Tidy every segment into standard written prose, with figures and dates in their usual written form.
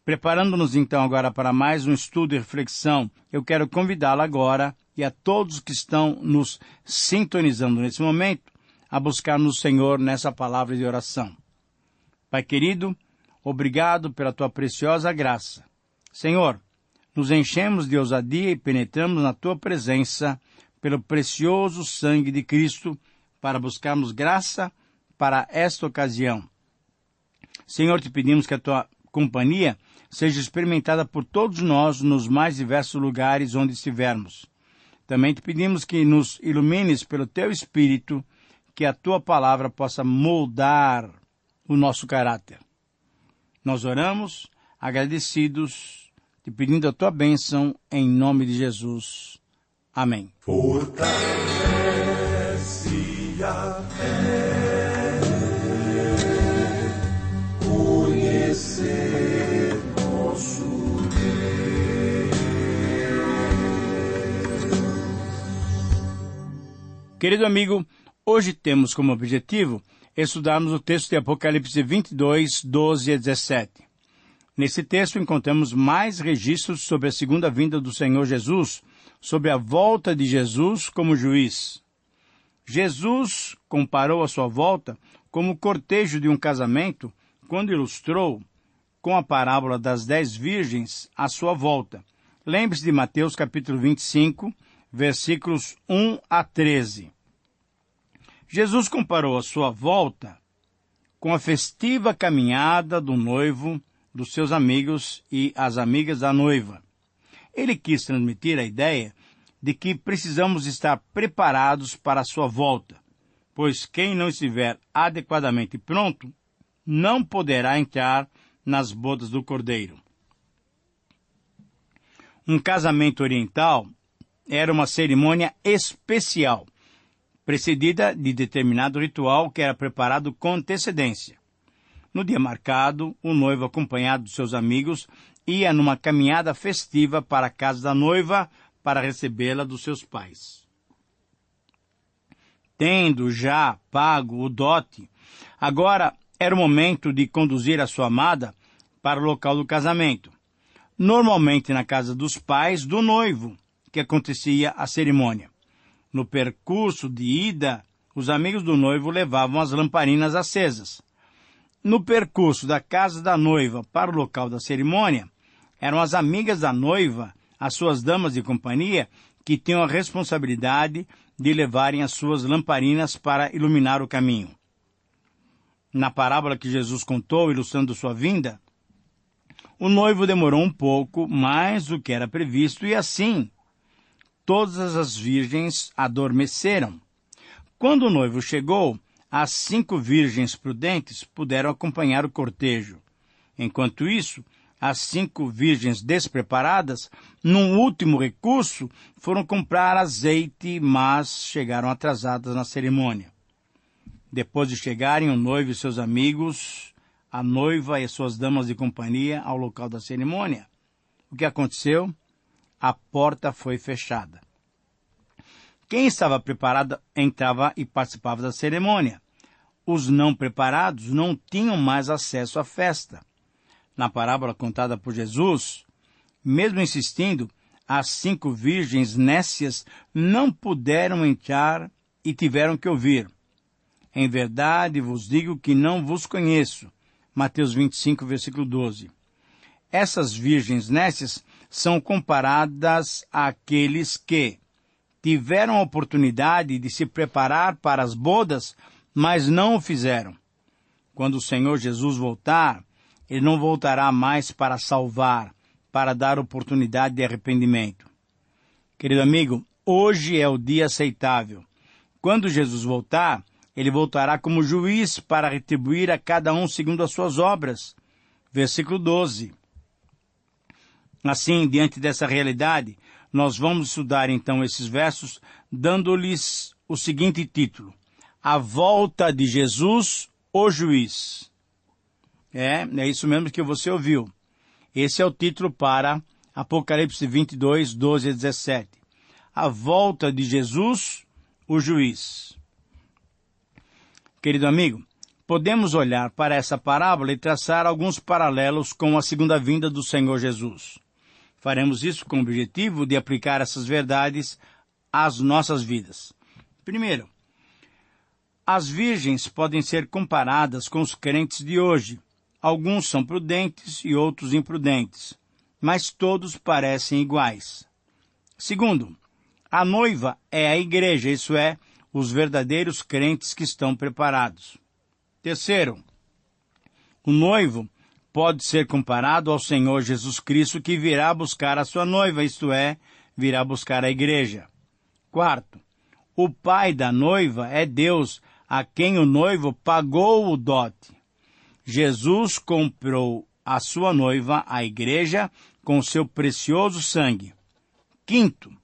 Preparando-nos então agora para mais um estudo e reflexão, eu quero convidá-lo agora e a todos que estão nos sintonizando nesse momento a buscar no Senhor nessa palavra de oração. Pai querido, obrigado pela tua preciosa graça. Senhor, nos enchemos de ousadia e penetramos na tua presença pelo precioso sangue de Cristo para buscarmos graça para esta ocasião. Senhor, te pedimos que a tua companhia seja experimentada por todos nós nos mais diversos lugares onde estivermos. Também te pedimos que nos ilumines pelo teu Espírito, que a tua palavra possa moldar o nosso caráter. Nós oramos, agradecidos, te pedindo a tua bênção, em nome de Jesus. Amém. Fortalece a fé, conhecer nosso Deus. Querido amigo, hoje temos como objetivo estudarmos o texto de Apocalipse 22, 12 a 17. Nesse texto encontramos mais registros sobre a segunda vinda do Senhor Jesus, sobre a volta de Jesus como juiz. Jesus comparou a sua volta como o cortejo de um casamento quando ilustrou, com a parábola das 10 virgens, a sua volta. Lembre-se de Mateus capítulo 25, versículos 1 a 13. Jesus comparou a sua volta com a festiva caminhada do noivo, dos seus amigos e as amigas da noiva. Ele quis transmitir a ideia de que precisamos estar preparados para a sua volta, pois quem não estiver adequadamente pronto não poderá entrar nas bodas do Cordeiro. Um casamento oriental era uma cerimônia especial, precedida de determinado ritual que era preparado com antecedência. No dia marcado, o noivo, acompanhado dos seus amigos, ia numa caminhada festiva para a casa da noiva para recebê-la dos seus pais. Tendo já pago o dote, agora era o momento de conduzir a sua amada para o local do casamento, normalmente na casa dos pais do noivo, que acontecia a cerimônia. No percurso de ida, os amigos do noivo levavam as lamparinas acesas. No percurso da casa da noiva para o local da cerimônia, eram as amigas da noiva, as suas damas de companhia, que tinham a responsabilidade de levarem as suas lamparinas para iluminar o caminho. Na parábola que Jesus contou, ilustrando sua vinda, o noivo demorou um pouco mais do que era previsto e assim todas as virgens adormeceram. Quando o noivo chegou, as 5 virgens prudentes puderam acompanhar o cortejo. Enquanto isso, as 5 virgens despreparadas, num último recurso, foram comprar azeite, mas chegaram atrasadas na cerimônia. Depois de chegarem o noivo e seus amigos, a noiva e as suas damas de companhia ao local da cerimônia, o que aconteceu? A porta foi fechada. Quem estava preparado entrava e participava da cerimônia. Os não preparados não tinham mais acesso à festa. Na parábola contada por Jesus, mesmo insistindo, as 5 virgens nécias não puderam entrar e tiveram que ouvir: em verdade vos digo que não vos conheço. Mateus 25, versículo 12. Essas virgens nécias são comparadas àqueles que tiveram a oportunidade de se preparar para as bodas, mas não o fizeram. Quando o Senhor Jesus voltar, Ele não voltará mais para salvar, para dar oportunidade de arrependimento. Querido amigo, hoje é o dia aceitável. Quando Jesus voltar, Ele voltará como juiz para retribuir a cada um segundo as suas obras. Versículo 12. Assim, diante dessa realidade, nós vamos estudar então esses versos, dando-lhes o seguinte título: A volta de Jesus, o juiz. É isso mesmo que você ouviu. Esse é o título para Apocalipse 22, 12 a 17. A volta de Jesus, o juiz. Querido amigo, podemos olhar para essa parábola e traçar alguns paralelos com a segunda vinda do Senhor Jesus. Faremos isso com o objetivo de aplicar essas verdades às nossas vidas. Primeiro, as virgens podem ser comparadas com os crentes de hoje. Alguns são prudentes e outros imprudentes, mas todos parecem iguais. Segundo, a noiva é a igreja, isso é, os verdadeiros crentes que estão preparados. Terceiro, o noivo pode ser comparado ao Senhor Jesus Cristo, que virá buscar a sua noiva, isto é, virá buscar a igreja. Quarto, o pai da noiva é Deus, a quem o noivo pagou o dote. Jesus comprou a sua noiva, a igreja, com seu precioso sangue. Quinto,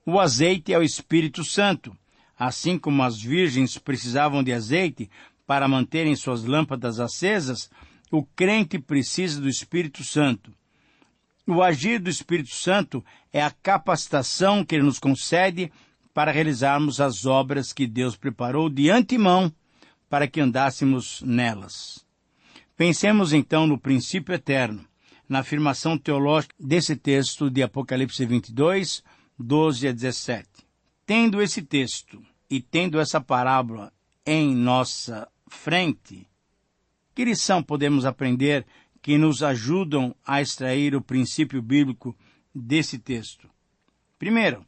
o azeite é o Espírito Santo. Assim como as virgens precisavam de azeite para manterem suas lâmpadas acesas, o crente precisa do Espírito Santo. O agir do Espírito Santo é a capacitação que ele nos concede para realizarmos as obras que Deus preparou de antemão para que andássemos nelas. Pensemos então no princípio eterno, na afirmação teológica desse texto de Apocalipse 22, 12 a 17. Tendo esse texto e tendo essa parábola em nossa frente, que lição podemos aprender que nos ajudam a extrair o princípio bíblico desse texto? Primeiro,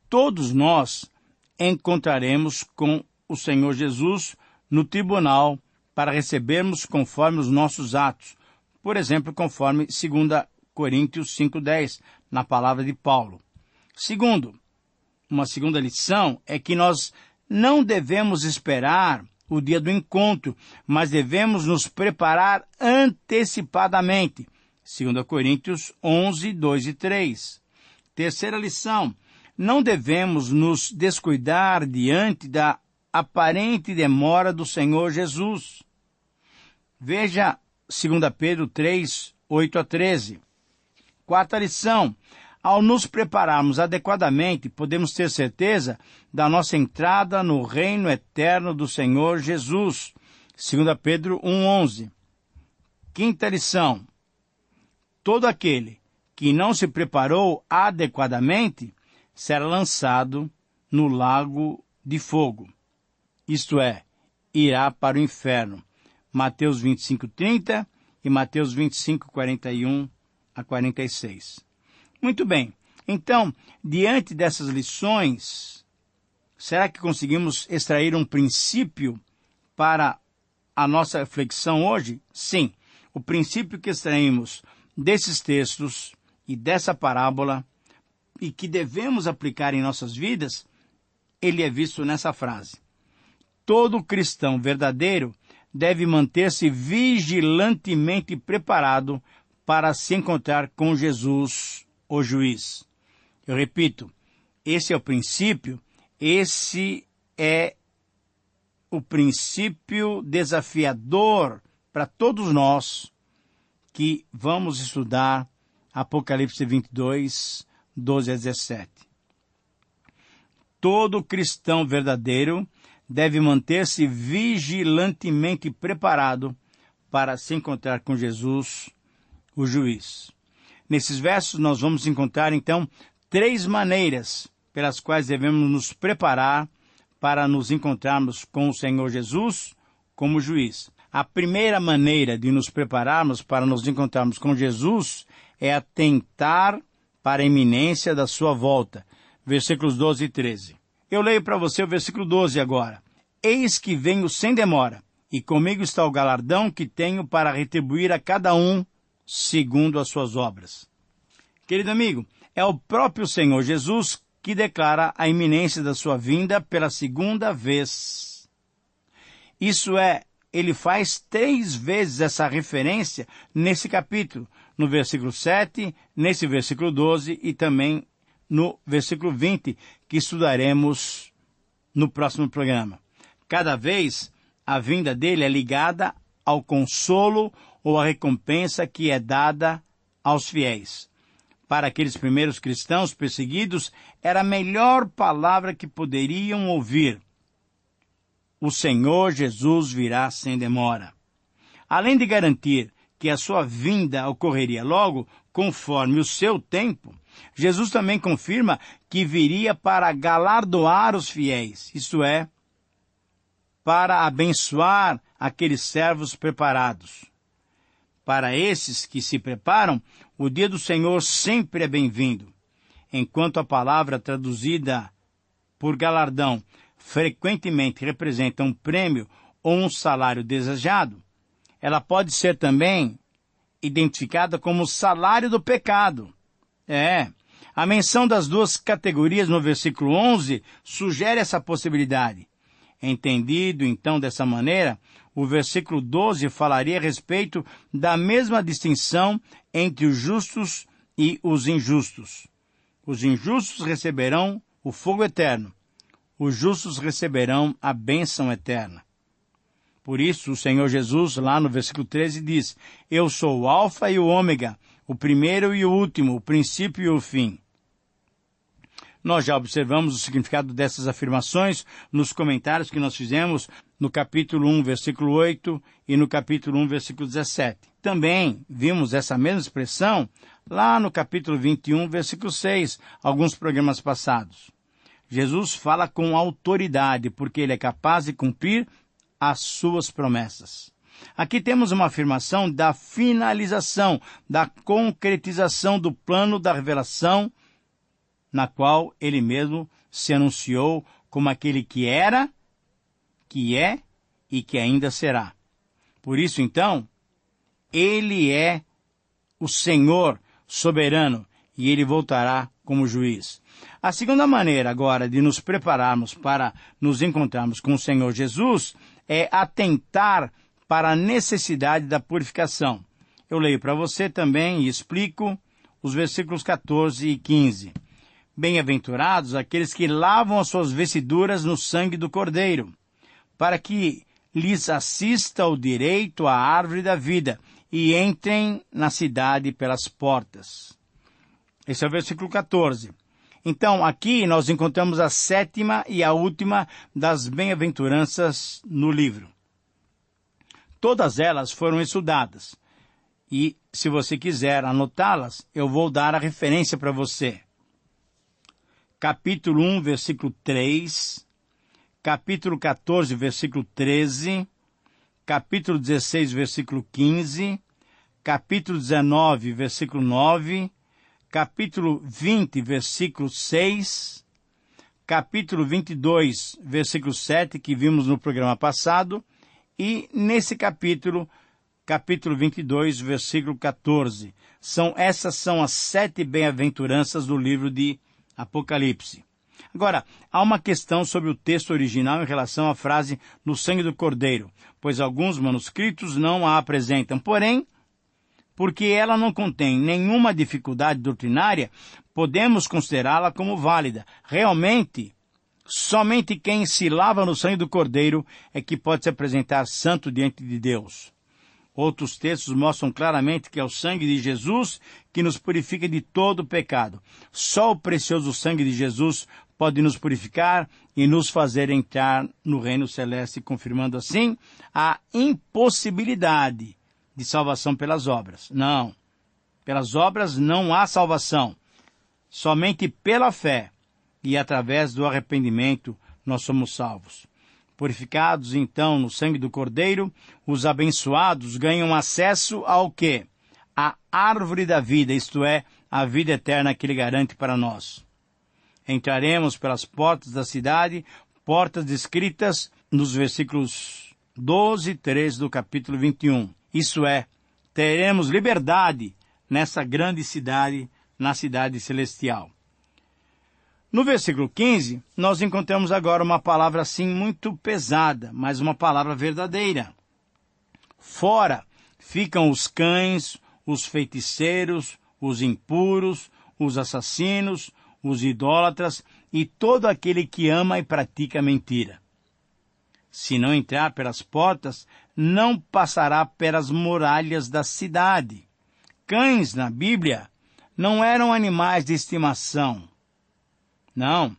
todos nós encontraremos com o Senhor Jesus no tribunal para recebermos conforme os nossos atos. Por exemplo, conforme 2 Coríntios 5:10, na palavra de Paulo. Segundo, uma segunda lição é que nós não devemos esperar o dia do encontro, mas devemos nos preparar antecipadamente. 2 Coríntios 11, 2 e 3. Terceira lição, não devemos nos descuidar diante da aparente demora do Senhor Jesus. Veja 2 Pedro 3, 8 a 13. Quarta lição, ao nos prepararmos adequadamente, podemos ter certeza da nossa entrada no reino eterno do Senhor Jesus. 2 Pedro 1:11. Quinta lição, todo aquele que não se preparou adequadamente será lançado no lago de fogo, isto é, irá para o inferno. Mateus 25:30 e Mateus 25:41 a 46. Muito bem, então, diante dessas lições, será que conseguimos extrair um princípio para a nossa reflexão hoje? Sim, o princípio que extraímos desses textos e dessa parábola e que devemos aplicar em nossas vidas, ele é visto nessa frase. Todo cristão verdadeiro deve manter-se vigilantemente preparado para se encontrar com Jesus, o juiz. Eu repito, esse é o princípio, esse é o princípio desafiador para todos nós que vamos estudar Apocalipse 22, 12 a 17. Todo cristão verdadeiro deve manter-se vigilantemente preparado para se encontrar com Jesus, o juiz. Nesses versos nós vamos encontrar, então, 3 maneiras pelas quais devemos nos preparar para nos encontrarmos com o Senhor Jesus como juiz. A primeira maneira de nos prepararmos para nos encontrarmos com Jesus é atentar para a iminência da sua volta. Versículos 12 e 13. Eu leio para você o versículo 12 agora. Eis que venho sem demora, e comigo está o galardão que tenho para retribuir a cada um segundo as suas obras. Querido amigo, é o próprio Senhor Jesus que declara a iminência da sua vinda pela segunda vez. Isso é, ele faz 3 vezes essa referência nesse capítulo, no versículo 7, nesse versículo 12 e também no versículo 20, que estudaremos no próximo programa. Cada vez, a vinda dele é ligada ao consolo ou à recompensa que é dada aos fiéis. Para aqueles primeiros cristãos perseguidos, era a melhor palavra que poderiam ouvir. o Senhor Jesus virá sem demora. Além de garantir que a sua vinda ocorreria logo, conforme o seu tempo, Jesus também confirma que viria para galardoar os fiéis, isto é, para abençoar aqueles servos preparados. Para esses que se preparam, o dia do Senhor sempre é bem-vindo. Enquanto a palavra traduzida por galardão frequentemente representa um prêmio ou um salário desejado, ela pode ser também identificada como salário do pecado. A menção das duas categorias no versículo 11 sugere essa possibilidade. Entendido, então, dessa maneira, o versículo 12 falaria a respeito da mesma distinção entre os justos e os injustos. Os injustos receberão o fogo eterno. Os justos receberão a bênção eterna. Por isso, o Senhor Jesus, lá no versículo 13, diz: Eu sou o Alfa e o Ômega, o primeiro e o último, o princípio e o fim. Nós já observamos o significado dessas afirmações nos comentários que nós fizemos no capítulo 1, versículo 8 e no capítulo 1, versículo 17. Também vimos essa mesma expressão lá no capítulo 21, versículo 6, alguns programas passados. Jesus fala com autoridade, porque ele é capaz de cumprir as suas promessas. Aqui temos uma afirmação da finalização, da concretização do plano da revelação, na qual ele mesmo se anunciou como aquele que era, que é e que ainda será. Por isso, então, ele é o Senhor soberano e ele voltará como juiz. A segunda maneira agora de nos prepararmos para nos encontrarmos com o Senhor Jesus é atentar para a necessidade da purificação. Eu leio para você também e explico os versículos 14 e 15. Bem-aventurados aqueles que lavam as suas vestiduras no sangue do Cordeiro, para que lhes assista o direito à árvore da vida e entrem na cidade pelas portas. Esse é o versículo 14. Então, aqui nós encontramos a sétima e a última das bem-aventuranças no livro. Todas elas foram estudadas. E, se você quiser anotá-las, eu vou dar a referência para você. Capítulo 1, versículo 3, capítulo 14, versículo 13, capítulo 16, versículo 15, capítulo 19, versículo 9, capítulo 20, versículo 6, capítulo 22, versículo 7, que vimos no programa passado, e nesse capítulo 22, versículo 14. Essas são as 7 bem-aventuranças do livro de Apocalipse. Agora, há uma questão sobre o texto original em relação à frase no sangue do Cordeiro, pois alguns manuscritos não a apresentam. Porém, porque ela não contém nenhuma dificuldade doutrinária, podemos considerá-la como válida. Realmente, somente quem se lava no sangue do Cordeiro é que pode se apresentar santo diante de Deus. Outros textos mostram claramente que é o sangue de Jesus que nos purifica de todo o pecado. Só o precioso sangue de Jesus pode nos purificar e nos fazer entrar no reino celeste, confirmando assim a impossibilidade de salvação pelas obras. Não, pelas obras não há salvação. Somente pela fé e através do arrependimento nós somos salvos. Purificados, então, no sangue do Cordeiro, os abençoados ganham acesso ao quê? A árvore da vida, isto é, a vida eterna que Ele garante para nós. Entraremos pelas portas da cidade, portas descritas nos versículos 12 e 13 do capítulo 21. Isso é, teremos liberdade nessa grande cidade, na cidade celestial. No versículo 15, nós encontramos agora uma palavra assim muito pesada, mas uma palavra verdadeira. Fora ficam os cães, os feiticeiros, os impuros, os assassinos, os idólatras e todo aquele que ama e pratica mentira. Se não entrar pelas portas, não passará pelas muralhas da cidade. Cães, na Bíblia, não eram animais de estimação. Não,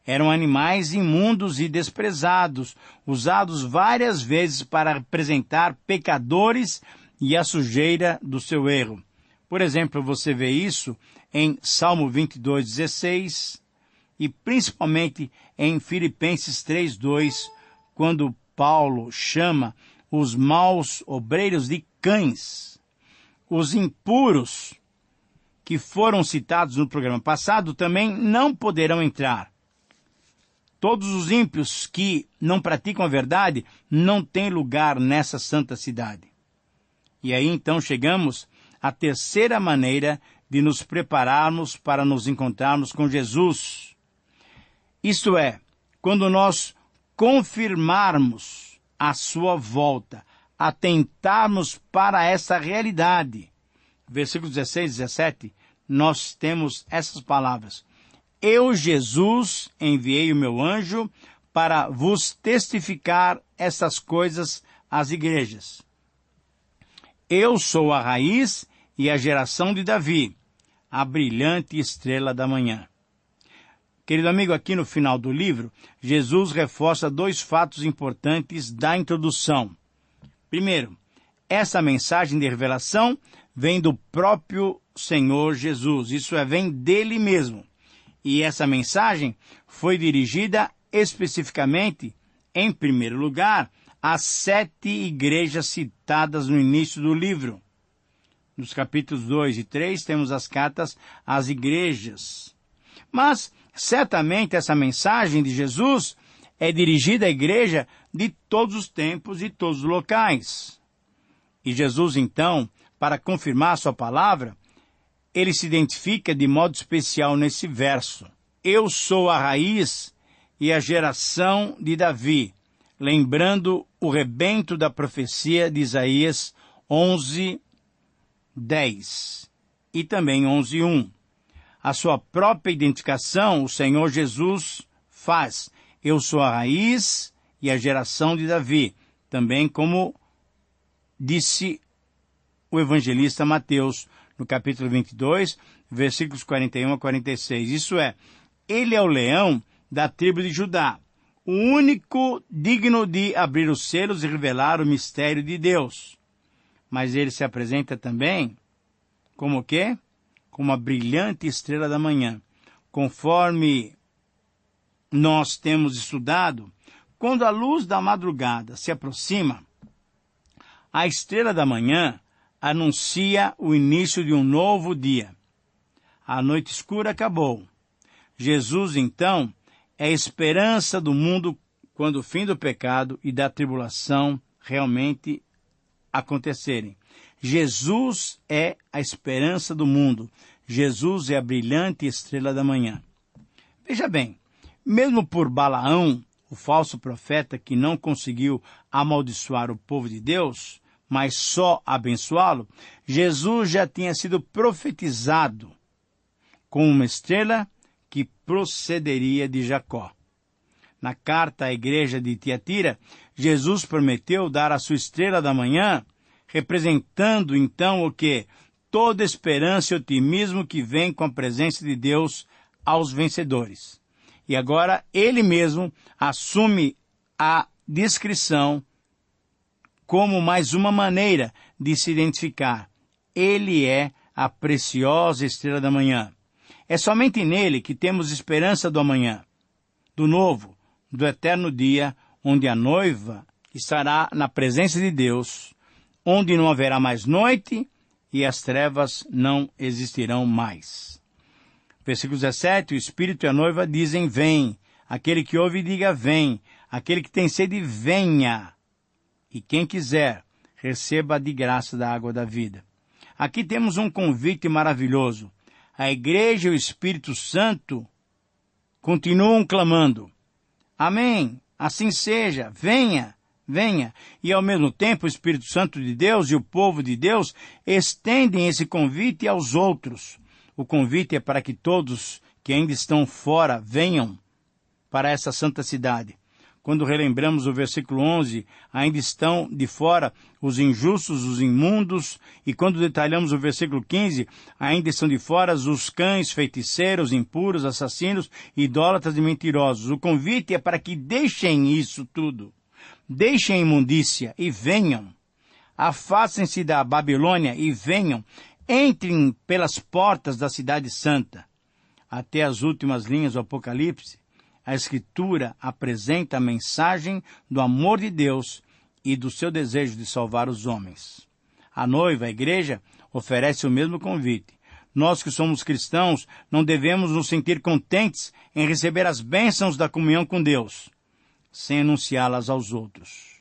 Eram animais imundos e desprezados, usados várias vezes para representar pecadores e a sujeira do seu erro. Por exemplo, você vê isso em Salmo 22:16 e principalmente em Filipenses 3:2, quando Paulo chama os maus obreiros de cães. Os impuros, que foram citados no programa passado, também não poderão entrar. Todos os ímpios que não praticam a verdade não têm lugar nessa santa cidade. E aí então chegamos à terceira maneira de nos prepararmos para nos encontrarmos com Jesus. Isto é, quando nós confirmarmos a sua volta, atentarmos para essa realidade. Versículos 16 e 17, nós temos essas palavras. Eu, Jesus, enviei o meu anjo para vos testificar essas coisas às igrejas. Eu sou a raiz e a geração de Davi, a brilhante estrela da manhã. Querido amigo, aqui no final do livro, Jesus reforça dois fatos importantes da introdução. Primeiro, essa mensagem de revelação vem do próprio Senhor Jesus, isso é, vem dele mesmo. E essa mensagem foi dirigida especificamente, em primeiro lugar, às 7 igrejas citadas no início do livro. Nos capítulos 2 e 3 temos as cartas às igrejas. Mas, certamente, essa mensagem de Jesus é dirigida à igreja de todos os tempos e todos os locais. E Jesus, então, para confirmar sua palavra, ele se identifica de modo especial nesse verso. Eu sou a raiz e a geração de Davi, lembrando o rebento da profecia de Isaías 11:10 e também 11:1. A sua própria identificação, o Senhor Jesus faz. Eu sou a raiz e a geração de Davi, também como disse o evangelista Mateus, no capítulo 22, versículos 41 a 46. Isso é, ele é o leão da tribo de Judá, o único digno de abrir os selos e revelar o mistério de Deus. Mas ele se apresenta também como o quê? Como a brilhante estrela da manhã. Conforme nós temos estudado, quando a luz da madrugada se aproxima, a estrela da manhã anuncia o início de um novo dia. A noite escura acabou. Jesus, então, é a esperança do mundo quando o fim do pecado e da tribulação realmente acontecerem. Jesus é a esperança do mundo. Jesus é a brilhante estrela da manhã. Veja bem, mesmo por Balaão, o falso profeta que não conseguiu amaldiçoar o povo de Deus, mas só abençoá-lo, Jesus já tinha sido profetizado com uma estrela que procederia de Jacó. Na carta à igreja de Tiatira, Jesus prometeu dar a sua estrela da manhã, representando então o quê? Toda esperança e otimismo que vem com a presença de Deus aos vencedores. E agora ele mesmo assume a descrição como mais uma maneira de se identificar. Ele é a preciosa estrela da manhã. É somente nele que temos esperança do amanhã, do novo, do eterno dia, onde a noiva estará na presença de Deus, onde não haverá mais noite e as trevas não existirão mais. Versículo 17, o Espírito e a noiva dizem, vem. Aquele que ouve, diga, vem. Aquele que tem sede, venha. E quem quiser, receba de graça da água da vida. Aqui temos um convite maravilhoso. A igreja e o Espírito Santo continuam clamando. Amém, assim seja, venha, venha. E ao mesmo tempo o Espírito Santo de Deus e o povo de Deus estendem esse convite aos outros. O convite é para que todos que ainda estão fora venham para essa santa cidade. quando relembramos o versículo 11, ainda estão de fora os injustos, os imundos, e quando detalhamos o versículo 15, ainda estão de fora os cães, feiticeiros, impuros, assassinos, idólatras e mentirosos. O convite é para que deixem isso tudo, deixem a imundícia e venham. Afastem-se da Babilônia e venham, entrem pelas portas da cidade santa. Até as últimas linhas do Apocalipse, a Escritura apresenta a mensagem do amor de Deus e do seu desejo de salvar os homens. A noiva, a igreja, oferece o mesmo convite. Nós que somos cristãos não devemos nos sentir contentes em receber as bênçãos da comunhão com Deus, sem anunciá-las aos outros.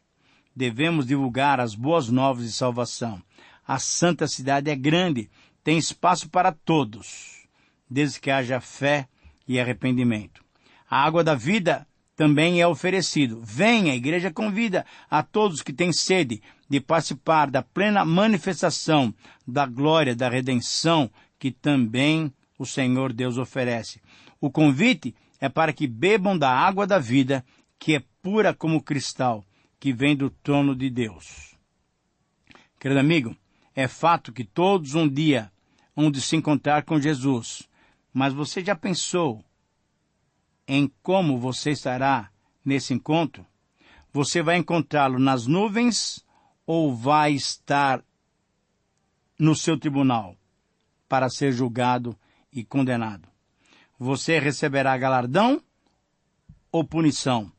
Devemos divulgar as boas novas de salvação. A santa cidade é grande, tem espaço para todos, desde que haja fé e arrependimento. A água da vida também é oferecido. Venha, a igreja convida a todos que têm sede de participar da plena manifestação da glória da redenção que também o Senhor Deus oferece. O convite é para que bebam da água da vida, que é pura como cristal, que vem do trono de Deus. Querido amigo, é fato que todos um dia hão de se encontrar com Jesus, mas você já pensou em como você estará nesse encontro? Você vai encontrá-lo nas nuvens ou vai estar no seu tribunal para ser julgado e condenado? Você receberá galardão ou punição?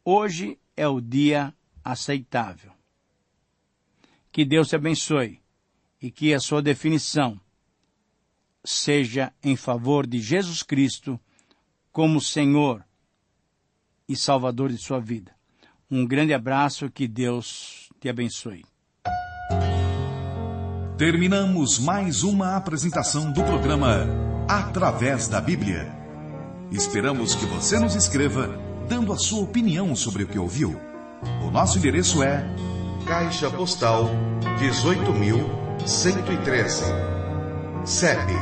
Hoje é o dia aceitável. Que Deus te abençoe e que a sua definição seja em favor de Jesus Cristo como Senhor e Salvador de sua vida. Um grande abraço, que Deus te abençoe. Terminamos mais uma apresentação do programa Através da Bíblia. Esperamos que você nos escreva, dando a sua opinião sobre o que ouviu. O nosso endereço é Caixa Postal 18.113, CEP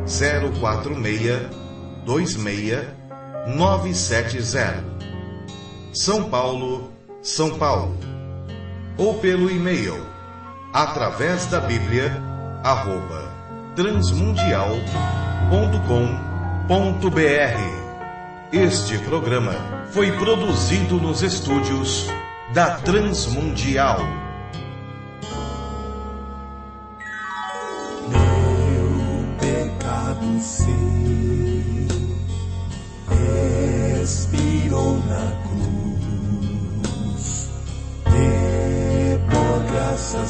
04626-970, São Paulo, São Paulo. Ou pelo e-mail atravésdabiblia@transmundial.com.br. Este programa foi produzido nos estúdios da Transmundial. Sei, expirou na cruz, e por graça